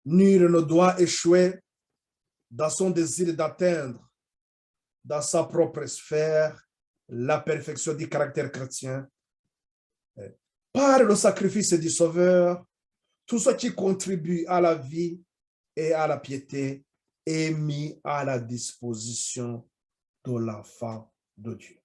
Nul ne doit échouer dans son désir d'atteindre dans sa propre sphère la perfection du caractère chrétien. Par le sacrifice du Sauveur, tout ce qui contribue à la vie et à la piété est mis à la disposition de l'enfant de Dieu.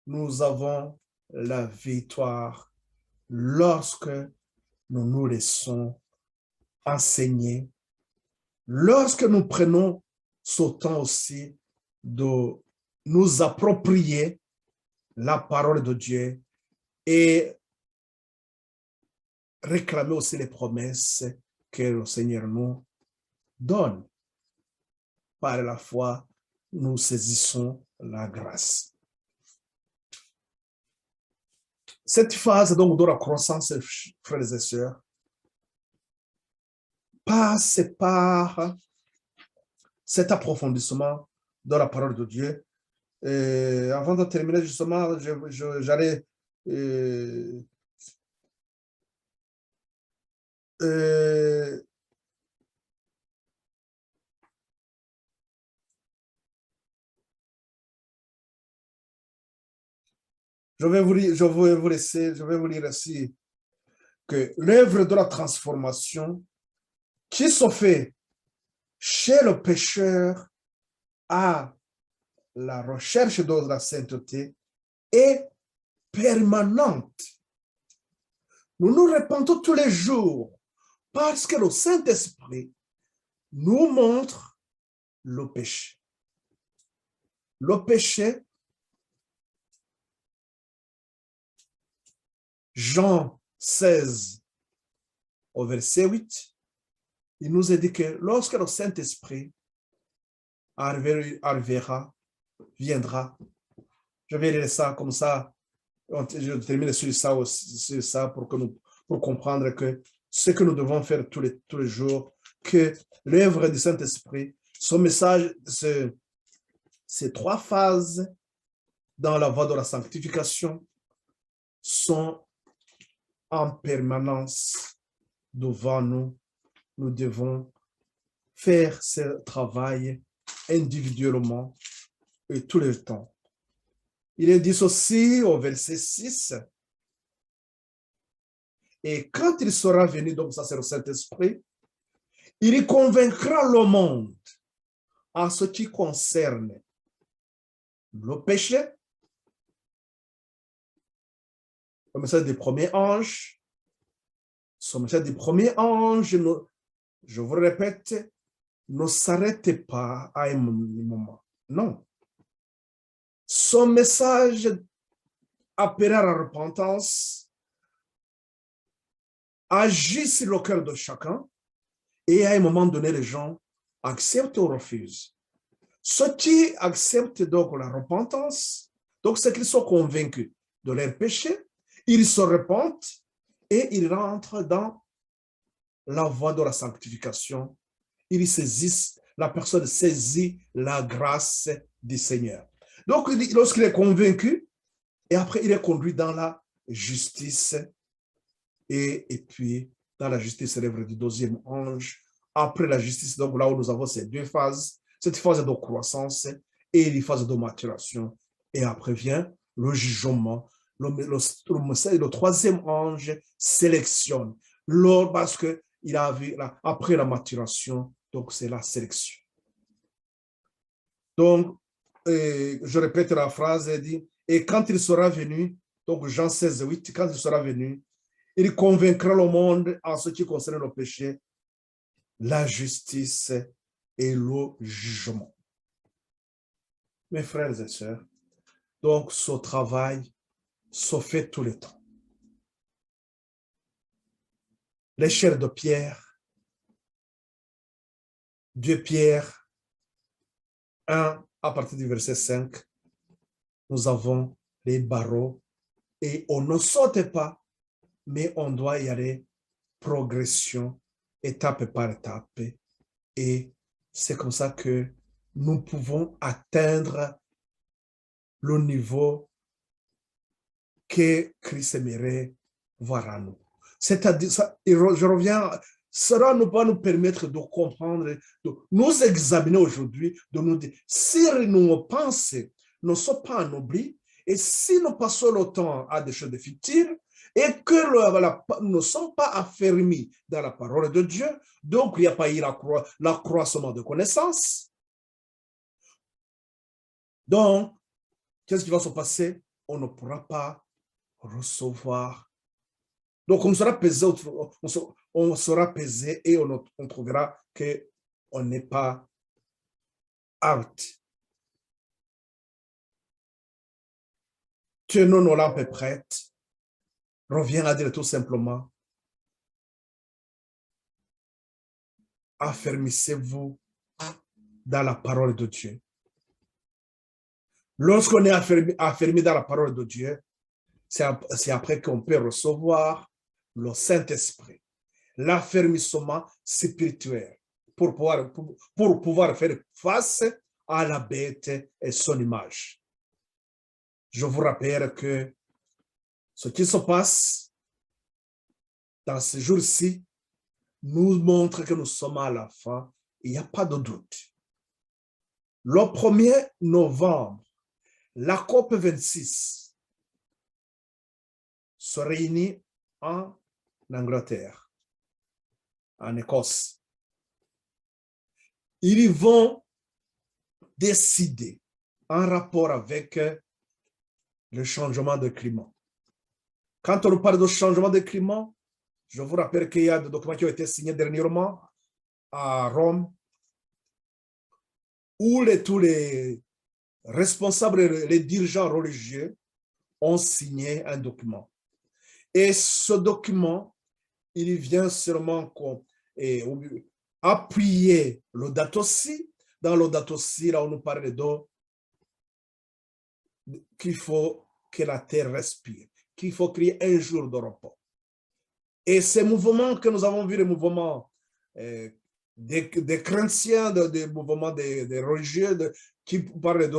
Nous avons la victoire lorsque nous nous laissons enseigner, lorsque nous prenons ce temps aussi de nous approprier la parole de Dieu et réclamer aussi les promesses que le Seigneur nous donne. Par la foi, nous saisissons la grâce. Cette phase donc de la croissance, frères et sœurs, passe par cet approfondissement de la parole de Dieu. Et avant de terminer, justement, j'allais je vais vous lire ici que l'œuvre de la transformation qui se fait chez le pécheur à la recherche de la sainteté est permanente. Nous nous répandons tous les jours parce que le Saint-Esprit nous montre le péché. Le péché, Jean 16, au verset 8, il nous a dit que lorsque le Saint-Esprit viendra, je vais lire ça comme ça, je termine sur ça pour comprendre que ce que nous devons faire tous les jours, que l'œuvre du Saint-Esprit, son message, ces trois phases dans la voie de la sanctification sont en permanence devant nous. Nous devons faire ce travail individuellement et tout le temps. Il est dit aussi au verset 6, et quand il sera venu, donc ça c'est le Saint-Esprit, il convaincra le monde en ce qui concerne le péché, le message des premiers anges, ce message des premiers anges, je vous répète, ne s'arrêtez pas à un moment. Non. Son message appellera à la repentance, agit sur le cœur de chacun, et à un moment donné, les gens acceptent ou refusent. Ceux qui acceptent donc la repentance, donc c'est qu'ils sont convaincus de leur péché, ils se repentent et ils rentrent dans la voie de la sanctification. Ils saisissent, la personne saisit la grâce du Seigneur. Donc, lorsqu'il est convaincu, et après il est conduit dans la justice, et puis dans la justice, l'œuvre du deuxième ange. Après la justice, donc là où nous avons ces deux phases, cette phase de croissance et les phases de maturation. Et après vient le jugement. Le troisième ange sélectionne. Parce qu'il a vu, après la maturation, donc c'est la sélection. Donc, je répète la phrase, elle dit, et quand il sera venu, donc Jean 16, 8, quand il sera venu, il convaincra le monde en ce qui concerne le péché, la justice et le jugement. Mes frères et sœurs, donc ce travail se fait tout le temps. Les chairs de Pierre, 2 Pierre 1, à partir du verset 5, nous avons les barreaux et on ne saute pas, mais on doit y aller progression, étape par étape. Et c'est comme ça que nous pouvons atteindre le niveau que Christ aimerait voir en nous. C'est-à-dire, je reviens, cela ne va nous permettre de comprendre, de nous examiner aujourd'hui, de nous dire, si nos pensées ne sont pas en oubli, et si nous passons le temps à des choses fictives, et que nous ne sommes pas affermis dans la parole de Dieu, donc il n'y a pas eu l'accroissement de connaissances. Donc, qu'est-ce qui va se passer? On ne pourra pas recevoir. Donc, on sera pesé, et on trouvera qu'on n'est pas apte. Tenons nos lampes prêtes. Reviens à dire tout simplement, affermissez-vous dans la parole de Dieu. Lorsqu'on est affermi dans la parole de Dieu, c'est après qu'on peut recevoir le Saint-Esprit, l'affermissement spirituel pour pouvoir faire face à la bête et son image. Je vous rappelle que ce qui se passe dans ces jours-ci nous montre que nous sommes à la fin. Il n'y a pas de doute. Le 1er novembre, la COP 26 se réunit en Angleterre, en Écosse. Ils vont décider en rapport avec le changement de climat. Quand on parle de changement de climat, je vous rappelle qu'il y a des documents qui ont été signés dernièrement à Rome, où tous les responsables, les dirigeants religieux ont signé un document. Et ce document, il vient seulement appuyer l'Audato Si. Dans l'Audato Si, là, on nous parle qu'il faut que la terre respire, qu'il faut créer un jour de repos. Et ces mouvements que nous avons vus, les mouvements des chrétiens, des mouvements des religieux, qui parlent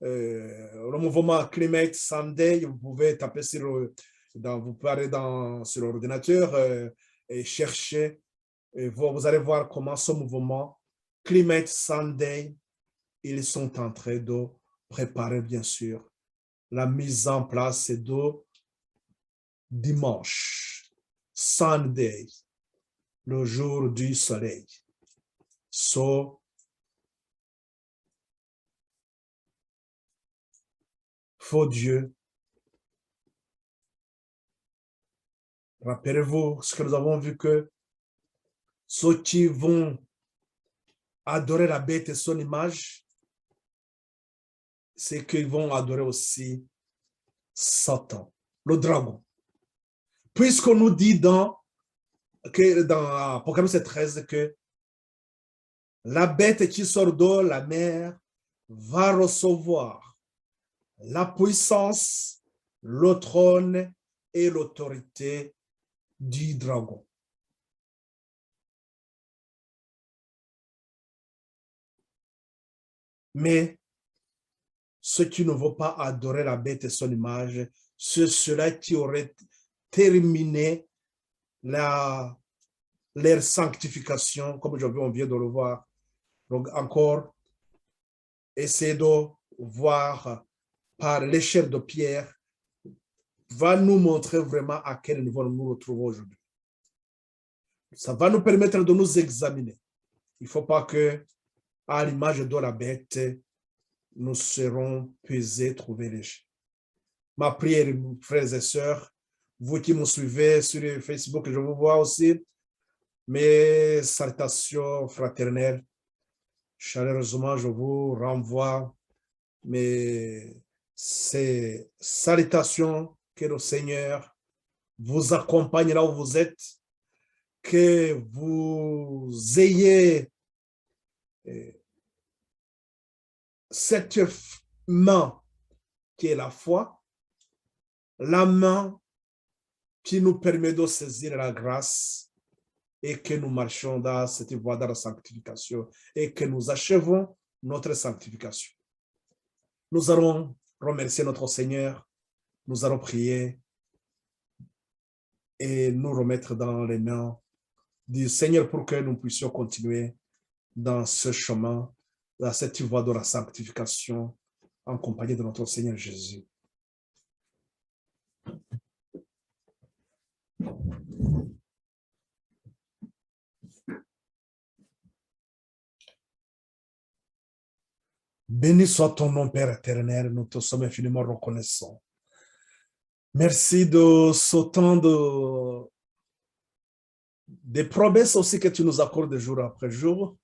le mouvement Climate Sunday, vous pouvez taper vous parlez sur l'ordinateur et chercher, et vous allez voir comment ce mouvement Climate Sunday, ils sont en train de préparer bien sûr la mise en place de dimanche, Sunday, le jour du soleil. Faux Dieu. Rappelez-vous ce que nous avons vu, que ceux qui vont adorer la bête et son image, c'est qu'ils vont adorer aussi Satan, le dragon. Puisqu'on nous dit dans Apocalypse 13 que la bête qui sort de la mer va recevoir la puissance, le trône et l'autorité du dragon. Mais ceux qui ne vont pas adorer la bête et son image, c'est ceux-là qui auraient terminé leur sanctification, comme on vient de le voir. Donc encore, essayer de voir par l'échelle de Pierre va nous montrer vraiment à quel niveau nous nous retrouvons aujourd'hui. Ça va nous permettre de nous examiner. Il ne faut pas que, à l'image de la bête, nous serons pesés, trouvés légers. Ma prière, frères et sœurs, vous qui me suivez sur Facebook, je vous vois aussi, mes salutations fraternelles. Chaleureusement, je vous renvoie ces salutations, que le Seigneur vous accompagne là où vous êtes, que vous ayez cette main qui est la foi, la main qui nous permet de saisir la grâce et que nous marchons dans cette voie de la sanctification et que nous achevons notre sanctification. Nous allons remercier notre Seigneur nous allons prier et nous remettre dans les mains du Seigneur pour que nous puissions continuer dans ce chemin, dans cette voie de la sanctification, en compagnie de notre Seigneur Jésus. Béni soit ton nom, Père éternel, nous te sommes infiniment reconnaissants. Merci de ce temps des promesses aussi que tu nous accordes jour après jour,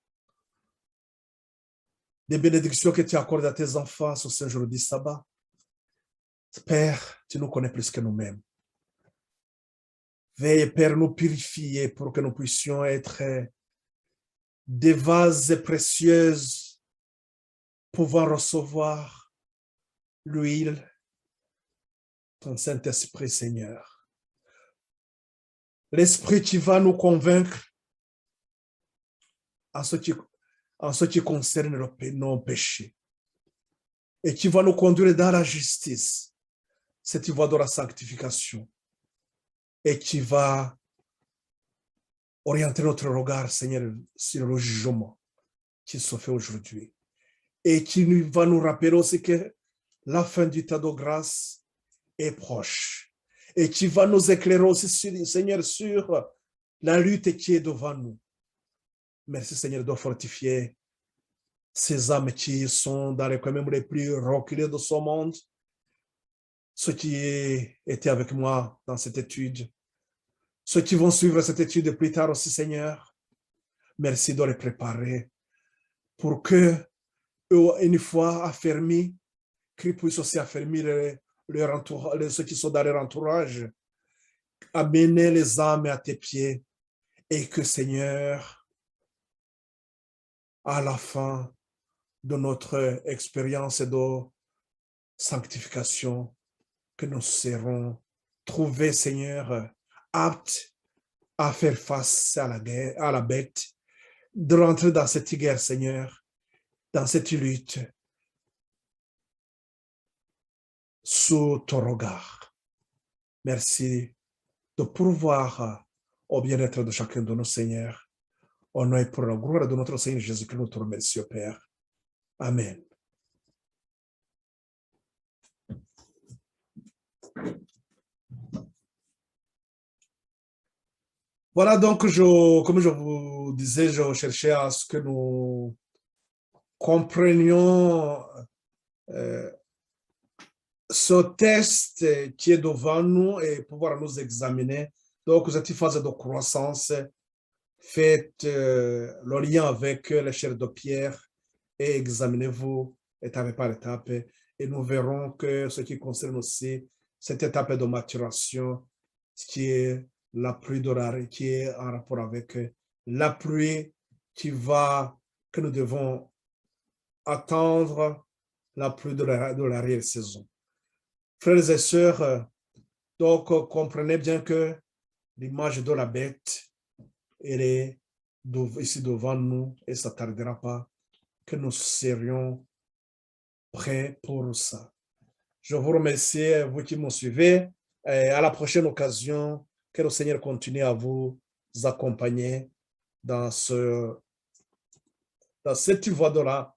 des bénédictions que tu accordes à tes enfants sur ce jour du sabbat. Père, tu nous connais plus que nous-mêmes. Veille, Père, nous purifier pour que nous puissions être des vases précieuses, pouvant recevoir l'huile, ton Saint-Esprit, Seigneur. L'Esprit qui va nous convaincre en ce qui concerne nos péchés et qui va nous conduire dans la justice, cette voie de la sanctification, et qui va orienter notre regard, Seigneur, sur le jugement qui se fait aujourd'hui, et qui va nous rappeler aussi que la fin du temps de grâce est proche, et qui va nous éclairer aussi, Seigneur, sur la lutte qui est devant nous. Merci, Seigneur, de fortifier ces âmes qui sont dans les coins même les plus reculés de ce monde, ceux qui étaient avec moi dans cette étude, ceux qui vont suivre cette étude plus tard aussi, Seigneur. Merci de les préparer pour que, une fois affermis, qu'ils puissent aussi affermir ceux qui sont dans leur entourage, amener les âmes à tes pieds, et que, Seigneur, à la fin de notre expérience de sanctification, que nous serons trouvés, Seigneur, aptes à faire face à la bête, de rentrer dans cette guerre, Seigneur, dans cette lutte, sous ton regard. Merci de pourvoir au bien-être de chacun de nos Seigneurs. Au nom et pour la gloire de notre Seigneur Jésus-Christ, nous te remercions, Père. Amen. Voilà, donc, comme je vous disais, je cherchais à ce que nous comprenions ce test qui est devant nous et pouvoir nous examiner. Donc, cette phase de croissance, faites le lien avec la chair de pierre et examinez-vous étape par étape. Et nous verrons que ce qui concerne aussi cette étape de maturation, qui est la pluie qui est en rapport avec la pluie que nous devons attendre, la pluie de l'arrière-saison. Frères et sœurs, donc comprenez bien que l'image de la bête, elle est ici devant nous et ça ne tardera pas que nous serions prêts pour ça. Je vous remercie, vous qui me suivez, et à la prochaine occasion, que le Seigneur continue à vous accompagner dans cette voie de la